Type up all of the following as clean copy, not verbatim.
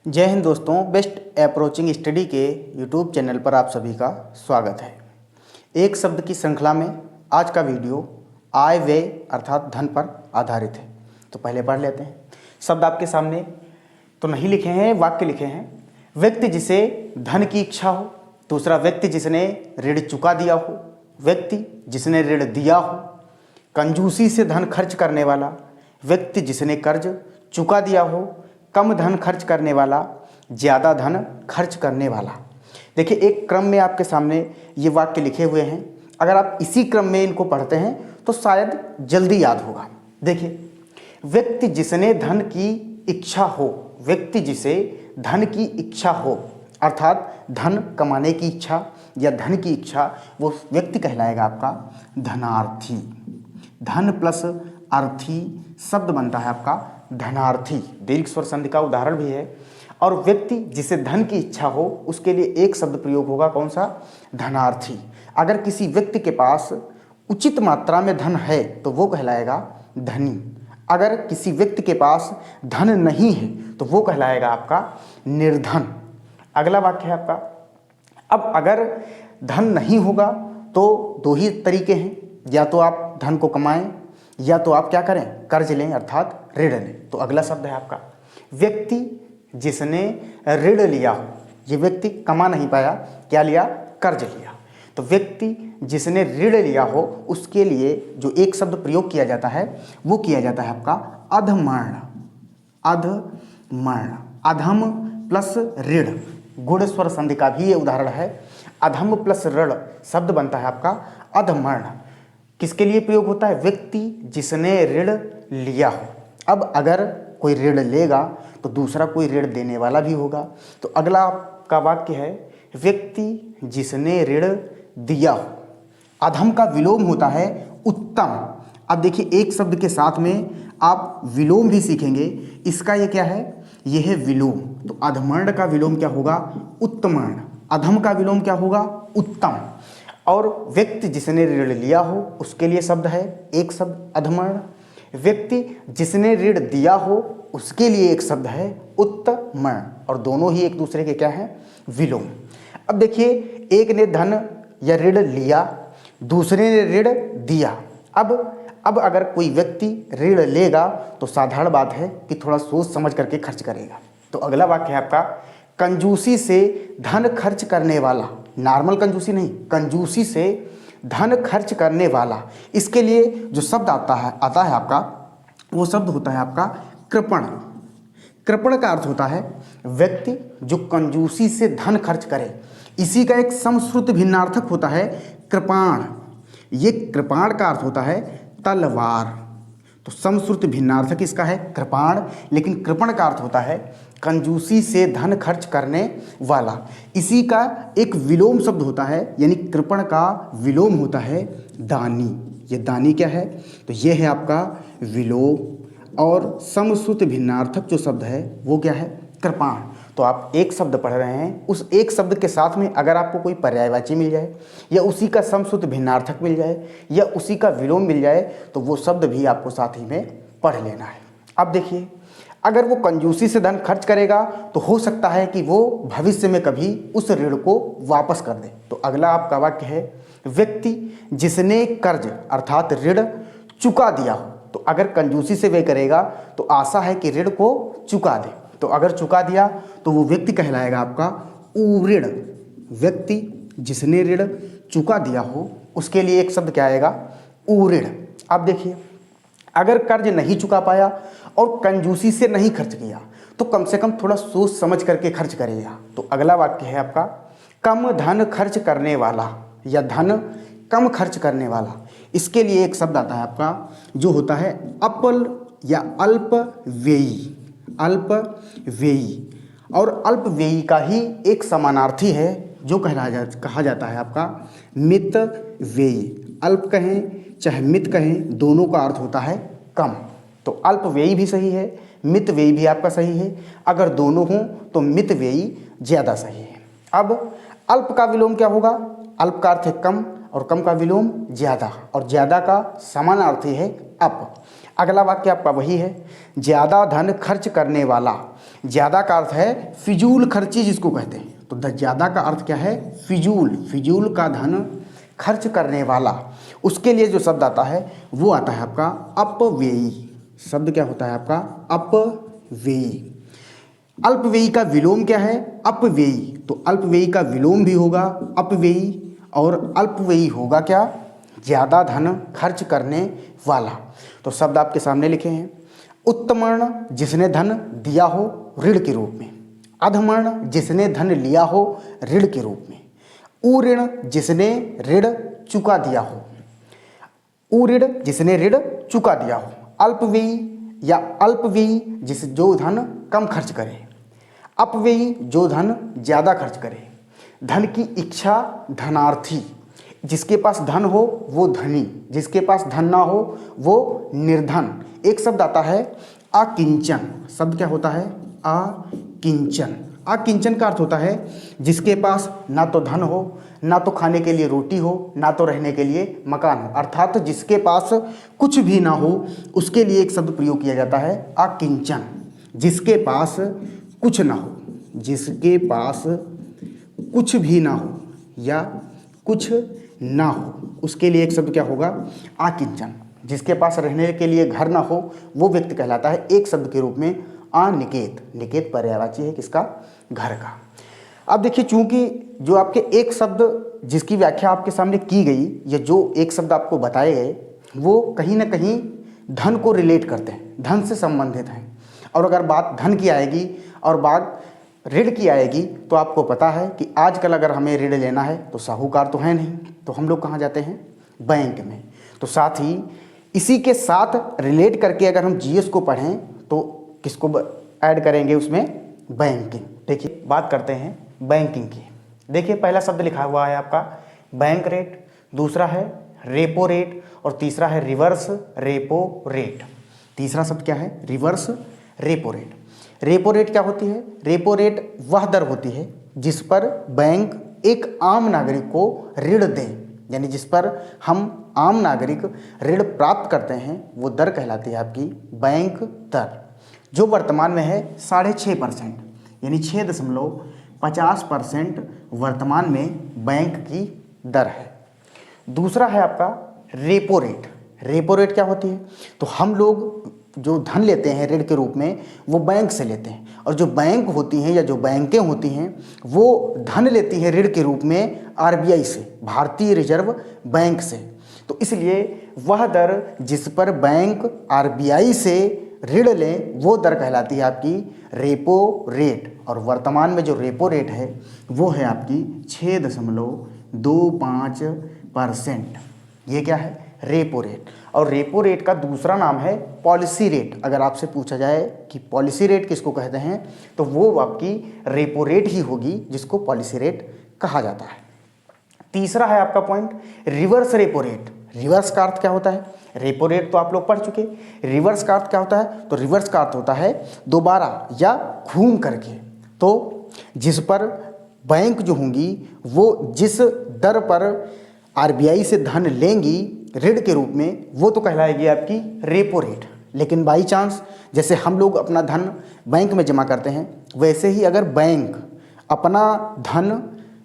जय हिंद दोस्तों, best approaching study के यूट्यूब चैनल पर आप सभी का स्वागत है। एक शब्द की श्रृंखला में आज का वीडियो आय व्यय अर्थात धन पर आधारित है। तो पहले पढ़ लेते हैं। शब्द आपके सामने तो नहीं लिखे हैं, वाक्य लिखे हैं। व्यक्ति जिसे धन की इच्छा हो, दूसरा व्यक्ति जिसने ऋण चुका दिया हो, व्यक्ति जिसने ऋण दिया हो, कंजूसी से धन खर्च करने वाला, व्यक्ति जिसने कर्ज चुका दिया हो, कम धन खर्च करने वाला, ज़्यादा धन खर्च करने वाला। देखिए, एक क्रम में आपके सामने ये वाक्य लिखे हुए हैं। अगर आप इसी क्रम में इनको पढ़ते हैं तो शायद जल्दी याद होगा। देखिए, व्यक्ति जिसने धन की इच्छा हो, व्यक्ति जिसे धन की इच्छा हो अर्थात धन कमाने की इच्छा या धन की इच्छा, वो व्यक्ति कहलाएगा आपका धनार्थी। धन प्लस अर्थी शब्द बनता है आपका धनार्थी। दीर्घ स्वर संधि का उदाहरण भी है। और व्यक्ति जिसे धन की इच्छा हो उसके लिए एक शब्द प्रयोग होगा, कौन सा? धनार्थी। अगर किसी व्यक्ति के पास उचित मात्रा में धन है तो वो कहलाएगा धनी। अगर किसी व्यक्ति के पास धन नहीं है तो वो कहलाएगा आपका निर्धन। अगला वाक्य है आपका, अब अगर धन नहीं होगा तो दो ही तरीके हैं, या तो आप धन को कमाएं या तो आप क्या करें, कर्ज लें अर्थात ऋण लें। तो अगला शब्द है आपका व्यक्ति जिसने ऋण लिया हो। ये व्यक्ति कमा नहीं पाया, क्या लिया? कर्ज लिया। तो व्यक्ति जिसने ऋण लिया हो उसके लिए जो एक शब्द प्रयोग किया जाता है वो किया जाता है आपका अधमर्ण। अधमर्ण, अधम प्लस ऋण, गुण स्वर संधि का भी ये उदाहरण है। अधम प्लस ऋण शब्द बनता है आपका अधमर्ण। किसके लिए प्रयोग होता है? व्यक्ति जिसने ऋण लिया हो। अब अगर कोई ऋण लेगा तो दूसरा कोई ऋण देने वाला भी होगा। तो अगला आपका वाक्य है व्यक्ति जिसने ऋण दिया हो। अधम का विलोम होता है उत्तम। अब देखिए, एक शब्द के साथ में आप विलोम भी सीखेंगे। इसका ये क्या है? ये है विलोम। तो अधमर्ण का विलोम क्या होगा? उत्तमर्ण। अधम का विलोम क्या होगा? उत्तम। और व्यक्ति जिसने ऋण लिया हो उसके लिए शब्द है एक शब्द अधमर्ण। व्यक्ति जिसने ऋण दिया हो उसके लिए एक शब्द है उत्तमर्ण। और दोनों ही एक दूसरे के क्या हैं? विलोम। अब देखिए, एक ने धन या ऋण लिया, दूसरे ने ऋण दिया। अब अगर कोई व्यक्ति ऋण लेगा तो साधारण बात है कि थोड़ा सोच समझ करके खर्च करेगा। तो अगला वाक्य है आपका कंजूसी से धन खर्च करने वाला। नॉर्मल कंजूसी नहीं, कंजूसी से धन खर्च करने वाला। इसके लिए जो शब्द आता है आपका, वो शब्द होता है आपका कृपण। कृपण का अर्थ होता है व्यक्ति जो कंजूसी से धन खर्च करे। इसी का एक समश्रुत भिन्नार्थक होता है कृपाण। ये कृपाण का अर्थ होता है तलवार। तो समश्रुत भिन्नार्थक इसका है कृपाण, लेकिन कृपण का अर्थ होता है कंजूसी से धन खर्च करने वाला। इसी का एक विलोम शब्द होता है, यानी कृपण का विलोम होता है दानी। ये दानी क्या है? तो ये है आपका विलोम। और समश्रुत भिन्नार्थक जो शब्द है वो क्या है? कृपाण। तो आप एक शब्द पढ़ रहे हैं, उस एक शब्द के साथ में अगर आपको कोई पर्यायवाची मिल जाए या उसी का समश्रुत भिन्नार्थक मिल जाए या उसी का विलोम मिल जाए तो वो शब्द भी आपको साथ ही में पढ़ लेना है। अब देखिए, अगर वो कंजूसी से धन खर्च करेगा तो हो सकता है कि वो भविष्य में कभी उस ऋण को वापस कर दे। तो अगला आपका वाक्य है व्यक्ति जिसने कर्ज अर्थात ऋण चुका दिया हो। तो अगर कंजूसी से वे करेगा तो आशा है कि ऋण को चुका दे। तो अगर चुका दिया तो वो व्यक्ति कहलाएगा आपका उऋण। व्यक्ति जिसने ऋण चुका दिया हो उसके लिए एक शब्द क्या आएगा? उऋण। अब देखिए, अगर कर्ज नहीं चुका पाया और कंजूसी से नहीं खर्च किया तो कम से कम थोड़ा सोच समझ करके खर्च करेगा। तो अगला वाक्य है आपका कम धन खर्च करने वाला या धन कम खर्च करने वाला। इसके लिए एक शब्द आता है आपका जो होता है अपल या अल्पव्ययी। अल्पव्ययी। और अल्पव्ययी का ही एक समानार्थी है जो कहा जाता है आपका मितव्ययी। अल्प कहें चाहे मित कहें, दोनों का अर्थ होता है कम। तो अल्पव्ययी भी सही है, मितव्ययी भी आपका सही है। अगर दोनों हों तो मितव्ययी ज़्यादा सही है। अब अल्प का विलोम क्या होगा? अल्प का अर्थ है कम और कम का विलोम ज़्यादा, और ज़्यादा का समानार्थी है अप। अगला वाक्य आपका वही है ज़्यादा धन खर्च करने वाला। ज़्यादा का अर्थ है फिजूल खर्ची जिसको कहते हैं। तो ज़्यादा का अर्थ क्या है? फिजूल। फिजूल का धन खर्च करने वाला, उसके लिए जो शब्द आता है वो आता है आपका अपव्ययी। शब्द क्या होता है आपका? अपव्ययी। अल्पव्ययी का विलोम क्या है? अपव्ययी। तो अल्पव्ययी का विलोम भी होगा अपव्ययी, और अल्पव्ययी होगा क्या? ज़्यादा धन खर्च करने वाला। तो शब्द आपके सामने लिखे हैं। उत्तमर्ण जिसने धन दिया हो ऋण के रूप में, अधमर्ण जिसने धन लिया हो ऋण के रूप में, उऋण जिसने ऋण चुका दिया हो, उऋण जिसने ऋण चुका दिया हो, अल्पव्ययी या अल्पव्ययी जो धन कम खर्च करे, अपव्ययी जो धन ज़्यादा खर्च करे, धन की इच्छा धनार्थी, जिसके पास धन हो वो धनी, जिसके पास धन ना हो वो निर्धन। एक शब्द आता है अकिंचन। शब्द क्या होता है? अकिंचन। अकिंचन का अर्थ होता है जिसके पास ना तो धन हो, ना तो खाने के लिए रोटी हो, ना तो रहने के लिए मकान हो, अर्थात जिसके पास कुछ भी ना हो उसके लिए एक शब्द प्रयोग किया जाता है अकिंचन। जिसके पास कुछ ना हो, जिसके पास कुछ भी ना हो या कुछ ना हो, उसके लिए एक शब्द क्या होगा? अकिंचन। जिसके पास रहने के लिए घर ना हो वो व्यक्ति कहलाता है एक शब्द के रूप में अनिकेत। निकेत पर्यायवाची है किसका? घर का। अब देखिए, चूंकि जो आपके एक शब्द जिसकी व्याख्या आपके सामने की गई, या जो एक शब्द आपको बताए गए, वो कहीं ना कहीं धन को रिलेट करते हैं, धन से संबंधित हैं। और अगर बात धन की आएगी और बात ऋण की आएगी तो आपको पता है कि आजकल अगर हमें ऋण लेना है तो साहूकार तो है नहीं, तो हम लोग कहाँ जाते हैं? बैंक में। तो साथ ही इसी के साथ रिलेट करके अगर हम जीएस को पढ़ें तो किसको ऐड करेंगे उसमें? बैंकिंग। देखिए, बात करते हैं बैंकिंग की। देखिए, पहला शब्द लिखा हुआ है आपका बैंक रेट, दूसरा है रेपो रेट, और तीसरा है रिवर्स रेपो रेट। तीसरा शब्द क्या है? Reverse repo rate. Repo rate क्या होती है? रेपो रेट वह दर होती है जिस पर बैंक एक आम नागरिक को ऋण दे, यानी जिस पर हम आम नागरिक ऋण प्राप्त करते हैं वो दर कहलाती है आपकी बैंक दर, जो वर्तमान में है 6.5%, यानी 6.50% वर्तमान में बैंक की दर है। दूसरा है आपका रेपो रेट। रेपो रेट क्या होती है? तो हम लोग जो धन लेते हैं ऋण के रूप में वो बैंक से लेते हैं, और जो बैंक होती हैं या जो बैंकें होती हैं वो धन लेती हैं ऋण के रूप में आरबीआई से, भारतीय रिजर्व बैंक से। तो इसलिए वह दर जिस पर बैंक आरबीआई से ऋण लें वो दर कहलाती है आपकी रेपो रेट। और वर्तमान में जो रेपो रेट है वो है आपकी 6.25%। ये क्या है? Repo rate. और रेपो रेट का दूसरा नाम है पॉलिसी रेट। अगर आपसे पूछा जाए कि पॉलिसी रेट किसको कहते हैं तो वो आपकी रेपो रेट ही होगी जिसको पॉलिसी रेट कहा जाता है। तीसरा है आपका point reverse repo rate. Reverse का अर्थ क्या होता है? रेपो रेट तो आप लोग पढ़ चुके। रिवर्स का अर्थ क्या होता है? तो रिवर्स का अर्थ होता है दोबारा या घूम करके। तो जिस पर बैंक जो होंगी वो जिस दर पर आरबीआई से धन लेंगी ऋण के रूप में वो तो कहलाएगी आपकी रेपो रेट। लेकिन बाई चांस जैसे हम लोग अपना धन बैंक में जमा करते हैं, वैसे ही अगर बैंक अपना धन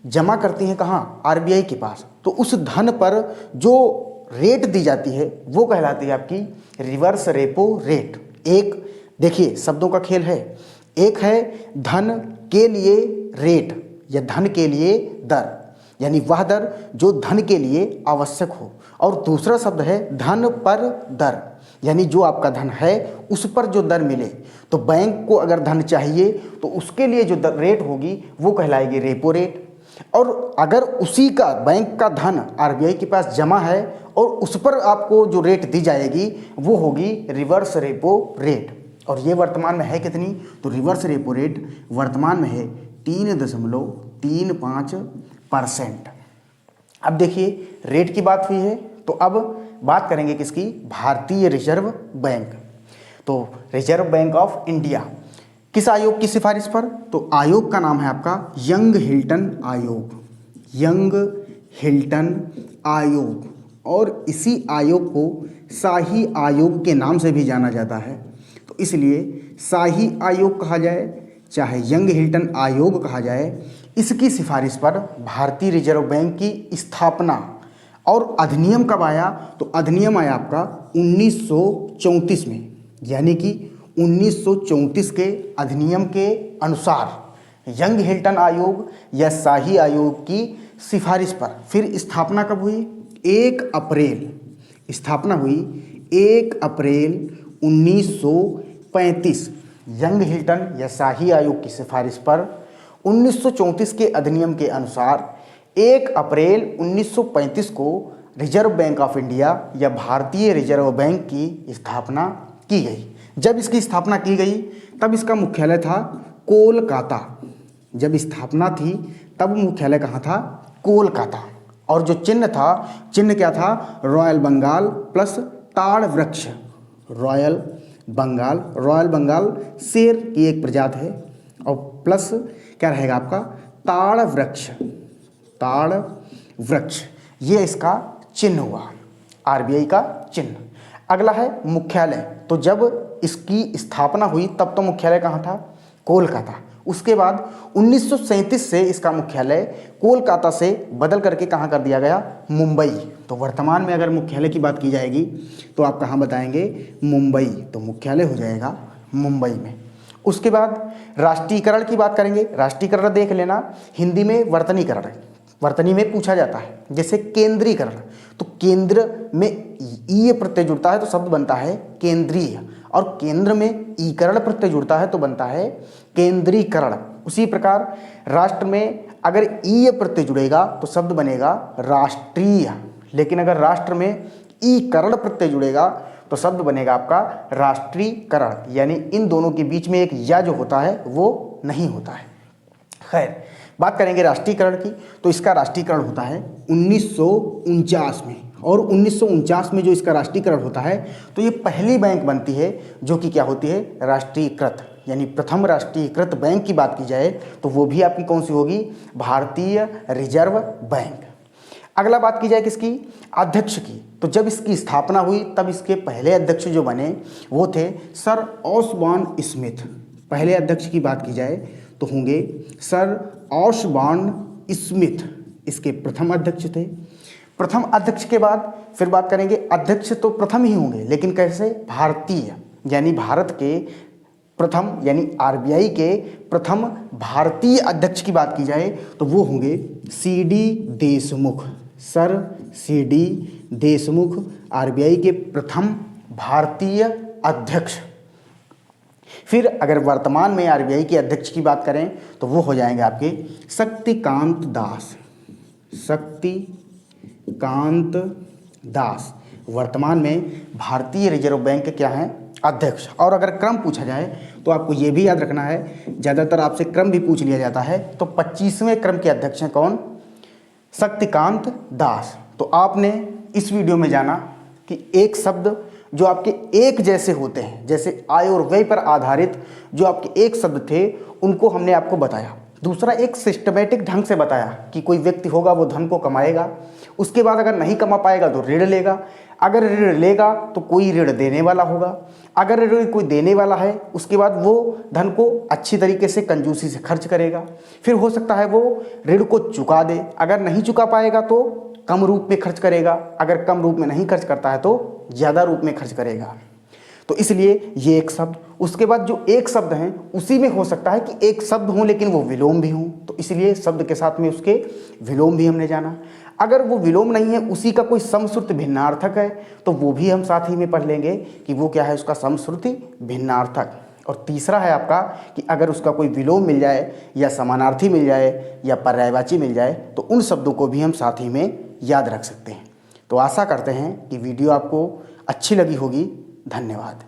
जमा करती हैं कहाँ? आरबीआई के पास, तो उस धन पर जो रेट दी जाती है वो कहलाती है आपकी रिवर्स रेपो रेट। एक देखिए शब्दों का खेल है, एक है धन के लिए रेट या धन के लिए दर, यानी वह दर जो धन के लिए आवश्यक हो, और दूसरा शब्द है धन पर दर, यानी जो आपका धन है उस पर जो दर मिले। तो बैंक को अगर धन चाहिए तो उसके लिए जो रेट होगी वो कहलाएगी रेपो रेट, और अगर उसी का बैंक का धन आरबीआई के पास जमा है और उस पर आपको जो रेट दी जाएगी वो होगी रिवर्स रेपो रेट। और ये वर्तमान में है कितनी? तो रिवर्स रेपो रेट वर्तमान में है 3.35%। अब देखिए रेट की बात हुई है तो अब बात करेंगे किसकी? भारतीय रिजर्व बैंक। तो रिजर्व बैंक ऑफ इंडिया किस आयोग की सिफारिश पर? तो आयोग का नाम है आपका यंग हिल्टन आयोग। यंग हिल्टन आयोग, और इसी आयोग को शाही आयोग के नाम से भी जाना जाता है। तो इसलिए शाही आयोग कहा जाए चाहे यंग हिल्टन आयोग कहा जाए, इसकी सिफारिश पर भारतीय रिजर्व बैंक की स्थापना और अधिनियम कब आया? तो अधिनियम आया आपका 1934 में, यानी कि 1934 के अधिनियम के अनुसार यंग हिल्टन आयोग या शाही आयोग की सिफारिश पर फिर स्थापना कब हुई? 1 अप्रैल, स्थापना हुई 1 अप्रैल 1935। यंग हिल्टन या शाही आयोग की सिफारिश पर 1934 के अधिनियम के अनुसार 1 अप्रैल 1935 को रिजर्व बैंक ऑफ इंडिया या भारतीय रिजर्व बैंक की स्थापना की गई। जब इसकी स्थापना की गई तब इसका मुख्यालय था कोलकाता। जब स्थापना थी तब मुख्यालय कहाँ था? कोलकाता। और जो चिन्ह था, चिन्ह क्या था? रॉयल बंगाल प्लस ताड़ वृक्ष। रॉयल बंगाल शेर की एक प्रजाति है, और प्लस क्या रहेगा आपका? ताड़ वृक्ष, ये इसका चिन्ह हुआ, आरबीआई का चिन्ह। अगला है मुख्यालय। तो जब इसकी स्थापना हुई तब तो मुख्यालय कहाँ था? कोलकाता। उसके बाद 1937 से इसका मुख्यालय कोलकाता से बदल करके कहाँ कर दिया गया? मुंबई। तो वर्तमान में अगर मुख्यालय की बात की जाएगी तो आप कहाँ बताएंगे? मुंबई। तो मुख्यालय हो जाएगा मुंबई में। उसके बाद राष्ट्रीयकरण की बात करेंगे। राष्ट्रीयकरण देख लेना, हिंदी में वर्तनीकरण, वर्तनी में पूछा जाता है। जैसे केंद्रीकरण, तो केंद्र में ई प्रत्यय जुड़ता है तो शब्द बनता है केंद्रीय, और केंद्र में ईकरण प्रत्यय जुड़ता है तो बनता है केंद्रीकरण। उसी प्रकार राष्ट्र में अगर ई प्रत्यय जुड़ेगा तो शब्द बनेगा राष्ट्रीय, लेकिन अगर राष्ट्र में ईकरण प्रत्यय जुड़ेगा तो शब्द बनेगा आपका राष्ट्रीयकरण। यानी इन दोनों के बीच में एक या जो होता है वो नहीं होता है। खैर, बात करेंगे राष्ट्रीयकरण की, तो इसका राष्ट्रीयकरण होता है 1949 में। और 1949 में जो इसका राष्ट्रीयकरण होता है तो ये पहली बैंक बनती है जो कि क्या होती है? राष्ट्रीयकृत। यानी प्रथम राष्ट्रीयकृत बैंक की बात की जाए तो वो भी आपकी कौन सी होगी? भारतीय रिजर्व बैंक। अगला बात की जाए किसकी? अध्यक्ष की। तो जब इसकी स्थापना हुई तब इसके पहले अध्यक्ष जो बने वो थे सर ऑसबॉर्न स्मिथ। पहले अध्यक्ष की बात की जाए तो होंगे सर ऑसबॉर्न स्मिथ, इसके प्रथम अध्यक्ष थे। प्रथम अध्यक्ष के बाद फिर बात करेंगे, अध्यक्ष तो प्रथम ही होंगे, लेकिन कैसे? भारतीय, यानी भारत के प्रथम, यानी आरबीआई के प्रथम भारतीय अध्यक्ष की बात की जाए तो वो होंगे CD Deshmukh. Sir CD Deshmukh RBI के प्रथम भारतीय अध्यक्ष। फिर अगर वर्तमान में आरबीआई के अध्यक्ष की बात करें तो वो हो जाएंगे आपके शक्तिकांत दास। शक्तिकांत दास वर्तमान में भारतीय रिजर्व बैंक के क्या हैं? अध्यक्ष। और अगर क्रम पूछा जाए तो आपको ये भी याद रखना है, ज़्यादातर आपसे क्रम भी पूछ लिया जाता है, तो 25वें क्रम के अध्यक्ष हैं कौन? शक्तिकांत दास। तो आपने इस वीडियो में जाना कि एक शब्द जो आपके एक जैसे होते हैं, जैसे आय और व्यय पर आधारित जो आपके एक शब्द थे उनको हमने आपको बताया। दूसरा, एक सिस्टमेटिक ढंग से बताया कि कोई व्यक्ति होगा वो धन को कमाएगा, उसके बाद अगर नहीं कमा पाएगा तो ऋण लेगा, अगर ऋण लेगा तो कोई ऋण देने वाला होगा, अगर ऋण कोई देने वाला है उसके बाद वो धन को अच्छी तरीके से कंजूसी से खर्च करेगा, फिर हो सकता है वो ऋण को चुका दे, अगर नहीं चुका पाएगा तो कम रूप में खर्च करेगा, अगर कम रूप में नहीं खर्च करता है तो ज़्यादा रूप में खर्च करेगा। तो इसलिए ये एक शब्द, उसके बाद जो एक शब्द हैं उसी में हो सकता है कि एक शब्द हो लेकिन वो विलोम भी हों, तो इसलिए शब्द के साथ में उसके विलोम भी हमने जाना। अगर वो विलोम नहीं है, उसी का कोई समश्रुति भिन्नार्थक है तो वो भी हम साथ ही में पढ़ लेंगे कि वो क्या है, उसका समश्रुति भिन्नार्थक। और तीसरा है आपका कि अगर उसका कोई विलोम मिल जाए या समानार्थी मिल जाए या पर्यायवाची मिल जाए तो उन शब्दों को भी हम साथ ही में याद रख सकते हैं। तो आशा करते हैं कि वीडियो आपको अच्छी लगी होगी। धन्यवाद।